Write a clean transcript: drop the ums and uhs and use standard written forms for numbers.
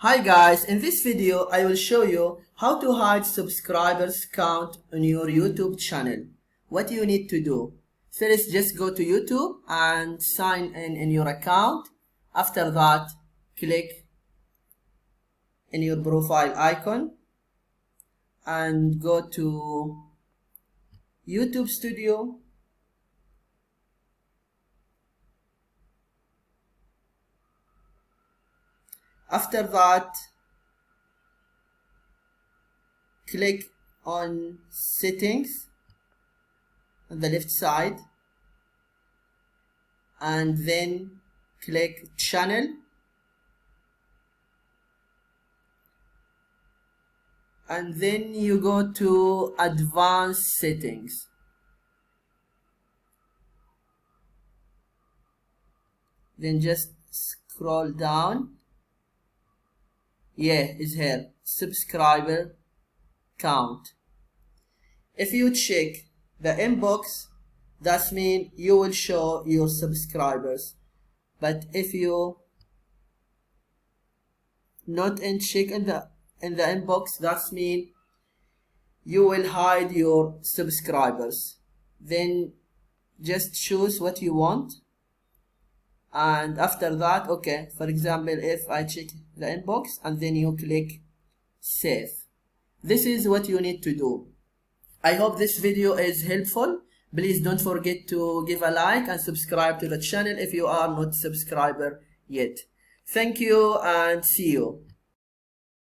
Hi guys, in this video I will show you how to hide subscribers count on your YouTube channel. What you need to do. First, just go to YouTube and sign in your account. After that, click in your profile icon and go to YouTube Studio. After that, click on settings on the left side and then click channel and then you go to advanced settings. Then just scroll down. Yeah, it's here, subscriber count. If you check the inbox, that means you will show your subscribers. But if you not check in the inbox, that means you will hide your subscribers. Then just choose what you want. And after that, okay, for example, if I check the inbox and then you click save. This is what you need to do. I hope this video is helpful. Please don't forget to give a like and subscribe to the channel if you are not a subscriber yet. Thank you and see you.